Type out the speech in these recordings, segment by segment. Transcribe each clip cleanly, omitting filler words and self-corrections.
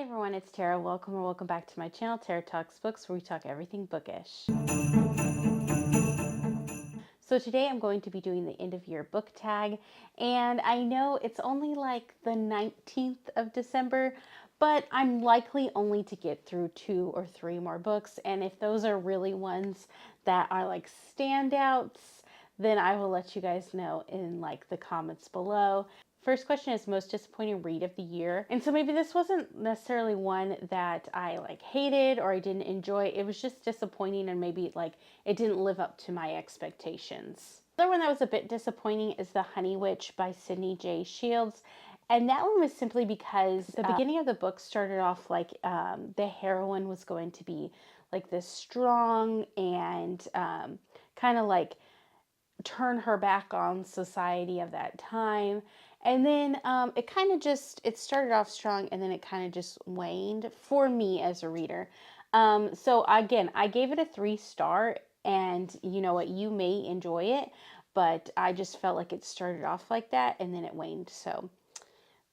everyone, it's Tara. Welcome back to my channel, Tara Talks Books, where we talk everything bookish. So today I'm going to be doing the end of year book tag, and I know it's only like the 19th of December, but I'm likely only to get through 2 or 3 more books, and if those are really ones that are like standouts, then I will let you guys know in like the comments below. First question is most disappointing read of the year. And so maybe this wasn't necessarily one that I like hated or I didn't enjoy. It was just disappointing and maybe like it didn't live up to my expectations. The other one that was a bit disappointing is The Honey Witch by Sydney J. Shields. And that one was simply because the beginning of the book started off like the heroine was going to be like this strong and kind of like turn her back on society of that time. And then it kind of just, it started off strong and then it kind of just waned for me as a reader. So again, I gave it a 3-star, and you know what, you may enjoy it, but I just felt like it started off like that and then it waned. So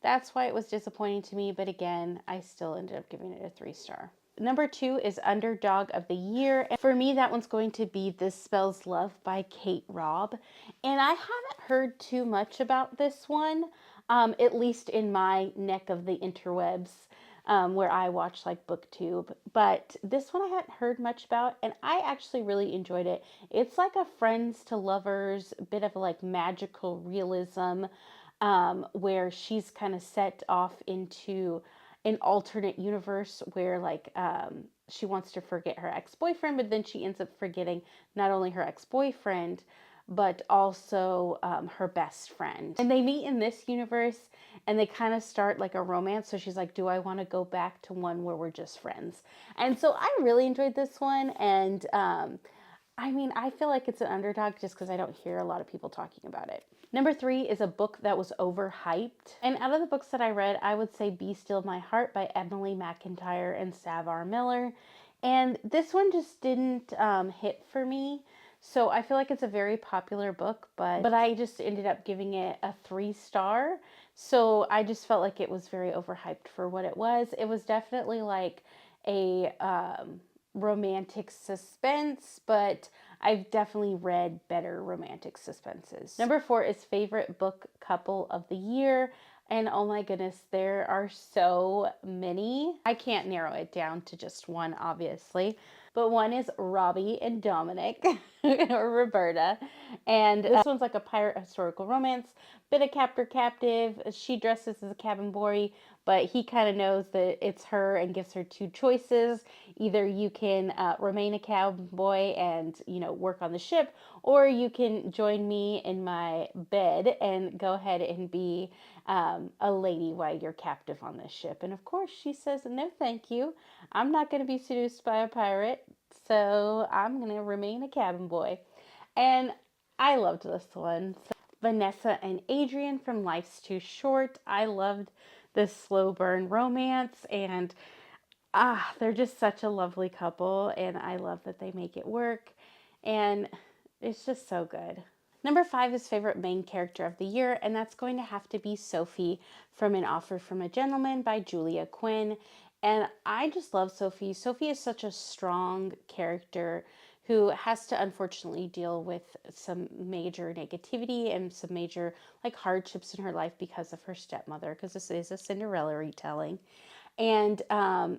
that's why it was disappointing to me. But again, I still ended up giving it a 3-star. Number 2 is Underdog of the Year. And for me, that one's going to be This Spells Love by Kate Robb. And I haven't heard too much about this one, at least in my neck of the interwebs, where I watch like BookTube. But this one I hadn't heard much about, and I actually really enjoyed it. It's like a friends to lovers, bit of like magical realism, where she's kind of set off into an alternate universe where like she wants to forget her ex-boyfriend, but then she ends up forgetting not only her ex-boyfriend but also her best friend. And they meet in this universe and they kind of start like a romance. So she's like, do I want to go back to one where we're just friends? And so I really enjoyed this one. And I mean, I feel like it's an underdog just because I don't hear a lot of people talking about it. Number 3 is a book that was overhyped. And out of the books that I read, I would say Be Still My Heart by Emily McIntyre and Savar Miller. And this one just didn't hit for me. So I feel like it's a very popular book, but I just ended up giving it a 3-star. So I just felt like it was very overhyped for what it was. It was definitely like a romantic suspense, but I've definitely read better romantic suspenses. Number 4 is favorite book couple of the year. And oh my goodness, there are so many. I can't narrow it down to just one, obviously. But one is Robbie and Dominic, or Roberta. And this one's like a pirate historical romance, bit of captor-captive. She dresses as a cabin boy, but he kind of knows that it's her and gives her 2 choices. Either you can remain a cowboy and, you know, work on the ship, or you can join me in my bed and go ahead and be a lady while you're captive on this ship. And of course she says, no thank you, I'm not going to be seduced by a pirate, so I'm going to remain a cabin boy. And I loved this one. So Vanessa and Adrian from Life's Too Short. I loved this slow burn romance, and they're just such a lovely couple, and I love that they make it work, and it's just so good. Number 5 is favorite main character of the year, and that's going to have to be Sophie from An Offer from a Gentleman by Julia Quinn. And I just love Sophie. Sophie is such a strong character who has to unfortunately deal with some major negativity and some major like hardships in her life because of her stepmother, because this is a Cinderella retelling. And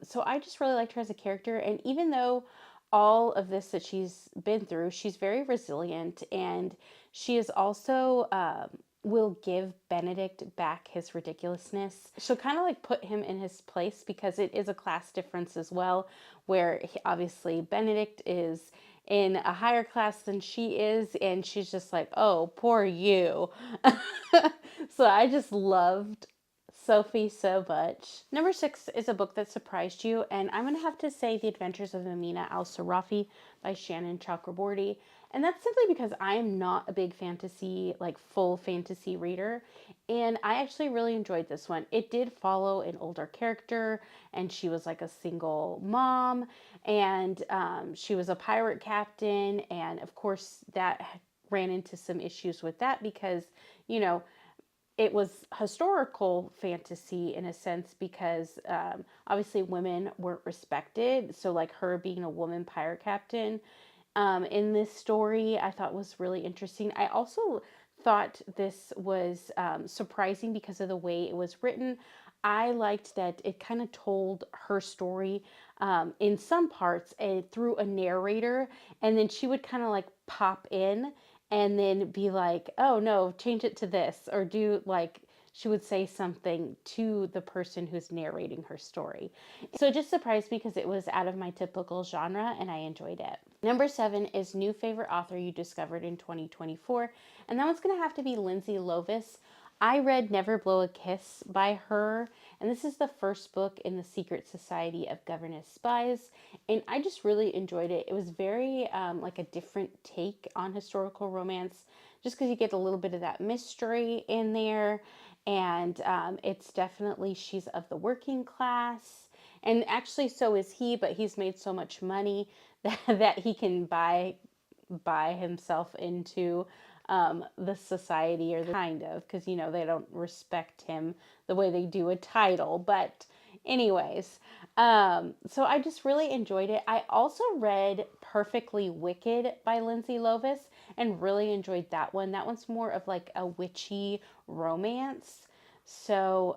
so I just really liked her as a character. And even though all of this that she's been through, she's very resilient, and she is also will give Benedict back his ridiculousness. She'll kind of like put him in his place, because it is a class difference as well, where obviously Benedict is in a higher class than she is, and she's just like, oh, poor you. So I just loved Sophie so much. Number 6 is a book that surprised you, and I'm going to have to say The Adventures of Amina Al-Sarafi by Shannon Chakraborty. And that's simply because I am not a big fantasy, like full fantasy reader, and I actually really enjoyed this one. It did follow an older character, and she was like a single mom, and she was a pirate captain, and of course that ran into some issues with that because, you know, it was historical fantasy in a sense because obviously women weren't respected. So, like her being a woman pirate captain in this story, I thought was really interesting. I also thought this was surprising because of the way it was written. I liked that it kind of told her story in some parts through a narrator, and then she would kind of like pop in and then be like, oh no, change it to this, or do like, she would say something to the person who's narrating her story. So it just surprised me because it was out of my typical genre and I enjoyed it. Number 7 is new favorite author you discovered in 2024. And that one's going to have to be Lindsay Lovis. I read Never Blow a Kiss by her, and this is the first book in the Secret Society of Governess Spies, and I just really enjoyed it. It was very like a different take on historical romance, just because you get a little bit of that mystery in there, and it's definitely, she's of the working class, and actually so is he, but he's made so much money that he can buy himself into the society, or the kind of, because you know they don't respect him the way they do a title. But anyways, so I just really enjoyed it. I also read Perfectly Wicked by Lindsay Lovis and really enjoyed that one. That one's more of like a witchy romance. So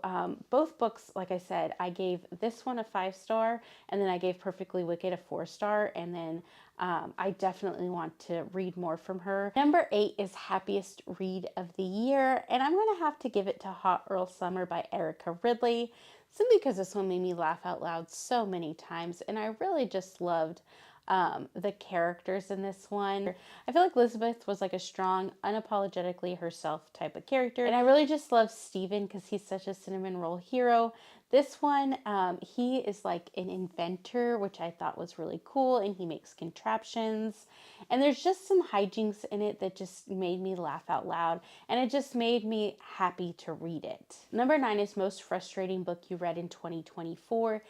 both books, like I said, I gave this one a 5-star, and then I gave Perfectly Wicked a 4-star, and then I definitely want to read more from her. Number 8 is Happiest Read of the Year, and I'm going to have to give it to Hot Earl Summer by Erica Ridley, simply because this one made me laugh out loud so many times, and I really just loved the characters in this one. I feel like Elizabeth was like a strong, unapologetically herself type of character, and I really just love Stephen because he's such a cinnamon roll hero. This one, he is like an inventor, which I thought was really cool, and he makes contraptions. And there's just some hijinks in it that just made me laugh out loud, and it just made me happy to read it. Number 9 is most frustrating book you read in 2024,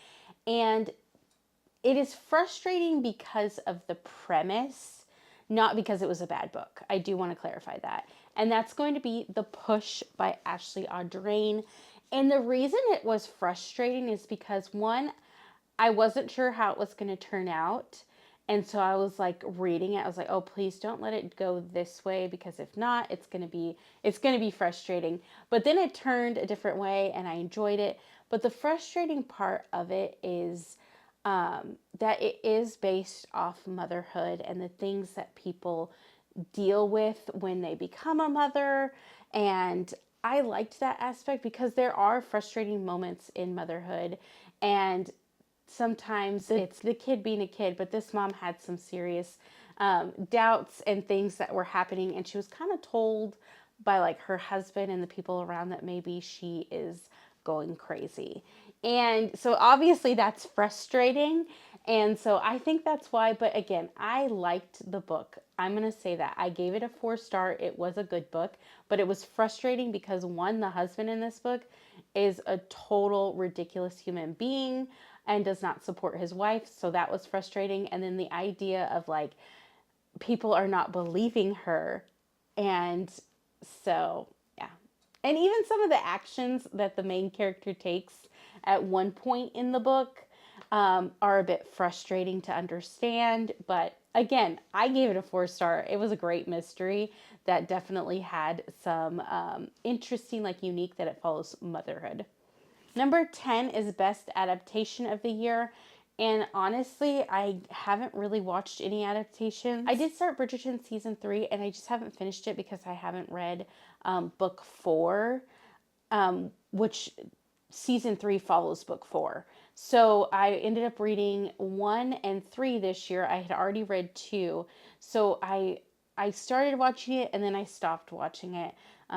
and it is frustrating because of the premise, not because it was a bad book. I do want to clarify that. And that's going to be The Push by Ashley Audrain. And the reason it was frustrating is because, one, I wasn't sure how it was going to turn out. And so I was like reading it. I was like, oh, please don't let it go this way, because if not, it's going to be frustrating. But then it turned a different way and I enjoyed it. But the frustrating part of it is that it is based off motherhood and the things that people deal with when they become a mother. And I liked that aspect because there are frustrating moments in motherhood, and sometimes it's the kid being a kid, but this mom had some serious doubts and things that were happening, and she was kind of told by like her husband and the people around that maybe she is going crazy. And so obviously that's frustrating. And so I think that's why, but again, I liked the book. I'm going to say that. I gave it a 4-star. It was a good book, but it was frustrating because, one, the husband in this book is a total ridiculous human being and does not support his wife. So that was frustrating. And then the idea of like people are not believing her. And so, yeah. And even some of the actions that the main character takes at one point in the book are a bit frustrating to understand. But again, I gave it a 4-star. It was a great mystery that definitely had some interesting, like unique, that it follows motherhood. Number 10 is Best Adaptation of the Year. And honestly, I haven't really watched any adaptations. I did start Bridgerton season 3, and I just haven't finished it because I haven't read book 4, which season 3 follows book 4. So I ended up reading 1 and 3 this year. I had already read 2. So I started watching it and then I stopped watching it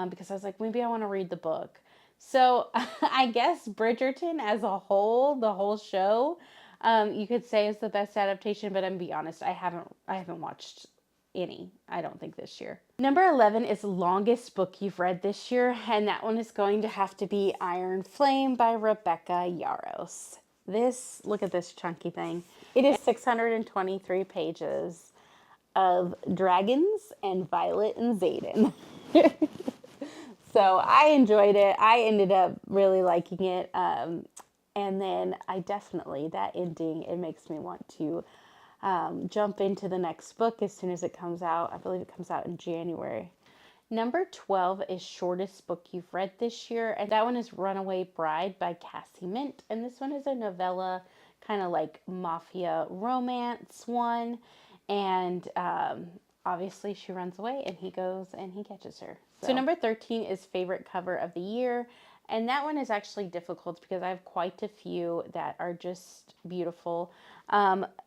because I was like, maybe I want to read the book. So I guess Bridgerton as a whole, the whole show, you could say is the best adaptation, but I'm gonna be honest, I haven't watched any, I don't think, this year. Number 11 is longest book you've read this year, and that one is going to have to be Iron Flame by Rebecca Yarros. Look at this chunky thing. It is 623 pages of dragons and Violet and Xaden. So I enjoyed it. I ended up really liking it. And then that ending, it makes me want to jump into the next book as soon as it comes out. I believe it comes out in January. Number 12 is shortest book you've read this year, and that one is Runaway Bride by Cassie Mint. And this one is a novella, kind of like mafia romance one. And obviously she runs away and he goes and he catches her. So number 13 is favorite cover of the year. And that one is actually difficult because I have quite a few that are just beautiful.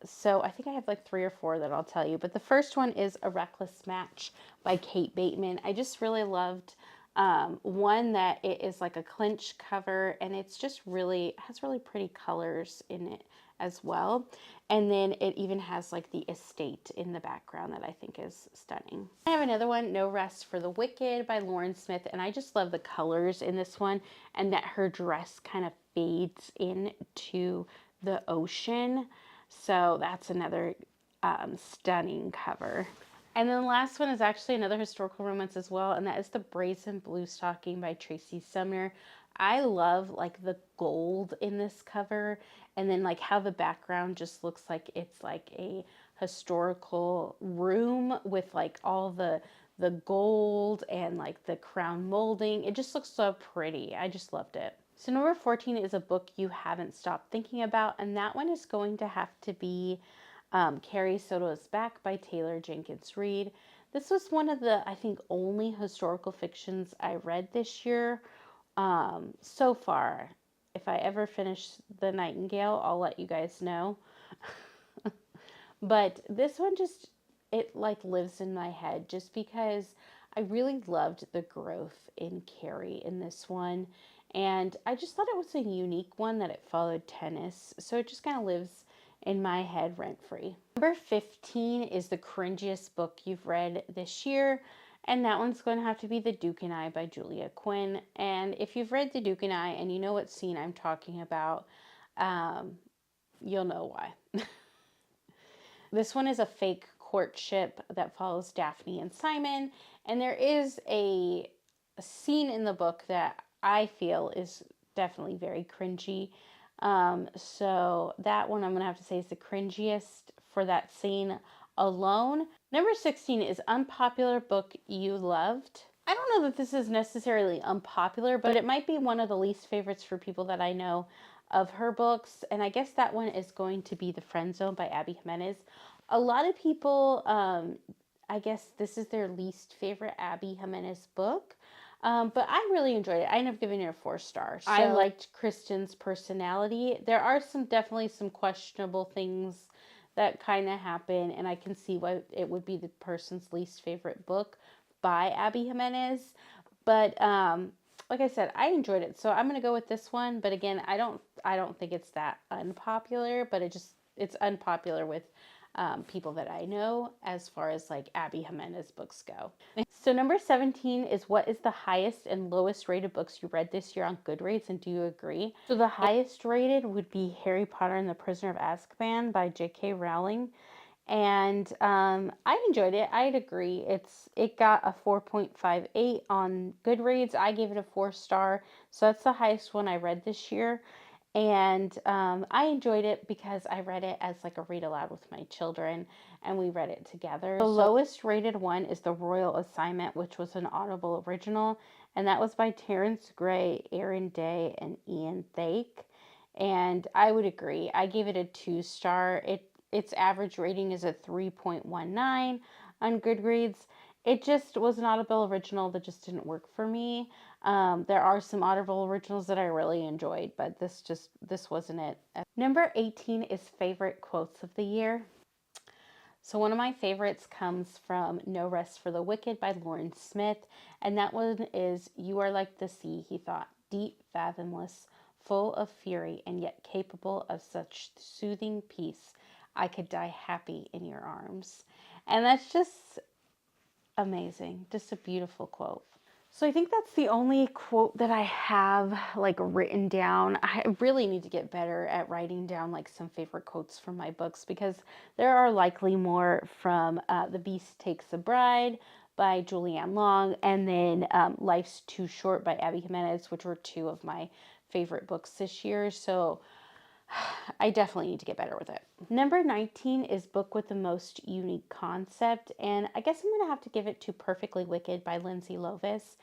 So I think I have like 3 or 4 that I'll tell you. But the first one is A Reckless Match by Kate Bateman. I just really loved one that it is like a clinch cover, and it's just really, has really pretty colors in it as well. And then it even has like the estate in the background that I think is stunning. I have another one, No Rest for the Wicked by Lauren Smith, and I just love the colors in this one, and that her dress kind of fades into the ocean. So that's another stunning cover. And then the last one is actually another historical romance as well, and that is The Brazen Blue Stocking by Tracy Sumner. I love like the gold in this cover, and then like how the background just looks like it's like a historical room with like all the gold and like the crown molding. It just looks so pretty. I just loved it. So number 14 is A Book You Haven't Stopped Thinking About, and that one is going to have to be Carrie Soto Is Back by Taylor Jenkins Reid. This was one of the, I think, only historical fictions I read this year so far. If I ever finish The Nightingale, I'll let you guys know. But this one just, it like lives in my head just because I really loved the growth in Carrie in this one. And I just thought it was a unique one that it followed tennis. So it just kind of lives in my head rent-free. Number 15 is the cringiest book you've read this year, and that one's going to have to be The Duke and I by Julia Quinn. And if you've read The Duke and I and you know what scene I'm talking about, you'll know why. This one is a fake courtship that follows Daphne and Simon, and there is a scene in the book that I feel is definitely very cringy. So that one I'm going to have to say is the cringiest for that scene alone. Number 16 is Unpopular Book You Loved. I don't know that this is necessarily unpopular, but it might be one of the least favorites for people that I know of her books. And I guess that one is going to be The Friend Zone by Abby Jimenez. A lot of people, I guess this is their least favorite Abby Jimenez book. But I really enjoyed it. I ended up giving it a 4 stars. So I liked Kristen's personality. There are definitely some questionable things that kind of happen, and I can see why it would be the person's least favorite book by Abby Jimenez. But like I said, I enjoyed it, so I'm gonna go with this one. But again, I don't think it's that unpopular, but it's unpopular with people that I know as far as like Abby Jimenez books go. So number 17 is what is the highest and lowest rated books you read this year on Goodreads, and do you agree? So the highest rated would be Harry Potter and the Prisoner of Azkaban by J.K. Rowling. And I enjoyed it. I'd agree. It got a 4.58 on Goodreads. I gave it a 4 star. So that's the highest one I read this year. And I enjoyed it because I read it as like a read aloud with my children, and we read it together. The lowest rated one is The Royal Assignment, which was an Audible original, and that was by Terrence Gray, Aaron Day, and Ian Thake. And I would agree. I gave it a 2 star. Its average rating is a 3.19 on Goodreads. It just was an Audible original that just didn't work for me. There are some Audible originals that I really enjoyed, but this wasn't it. Number 18 is favorite quotes of the year. So one of my favorites comes from No Rest for the Wicked by Lauren Smith, and that one is, "You are like the sea," he thought, "deep, fathomless, full of fury, and yet capable of such soothing peace. I could die happy in your arms." And that's just amazing. Just a beautiful quote. So I think that's the only quote that I have like written down. I really need to get better at writing down like some favorite quotes from my books, because there are likely more from The Beast Takes a Bride by Julianne Long, and then Life's Too Short by Abby Jimenez, which were two of my favorite books this year. So I definitely need to get better with it. Number 19 is Book with the Most Unique Concept, and I guess I'm going to have to give it to Perfectly Wicked by Lindsay Lovis.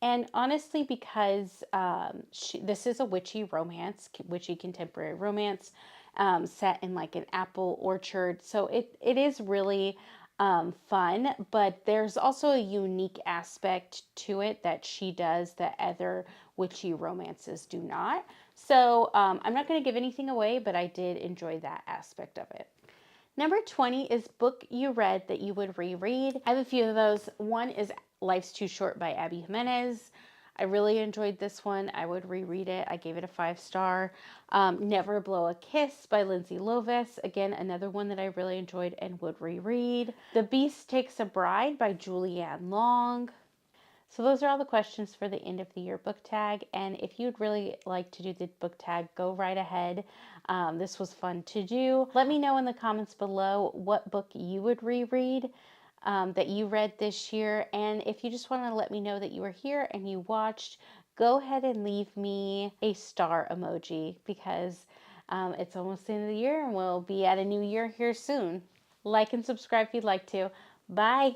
And honestly, because this is a witchy romance, witchy contemporary romance, set in like an apple orchard. So it is really fun, but there's also a unique aspect to it that she does that other witchy romances do not. So I'm not going to give anything away, but I did enjoy that aspect of it. Number 20 is Book You Read That You Would Reread. I have a few of those. One is Life's Too Short by Abby Jimenez. I really enjoyed this one. I would reread it. I gave it a 5-star. Never Blow a Kiss by Lindsay Lovis. Again, another one that I really enjoyed and would reread. The Beast Takes a Bride by Julianne Long. So those are all the questions for the end of the year book tag. And if you'd really like to do the book tag, go right ahead. This was fun to do. Let me know in the comments below what book you would reread that you read this year. And if you just want to let me know that you were here and you watched, go ahead and leave me a star emoji because it's almost the end of the year and we'll be at a new year here soon. Like and subscribe if you'd like to. Bye.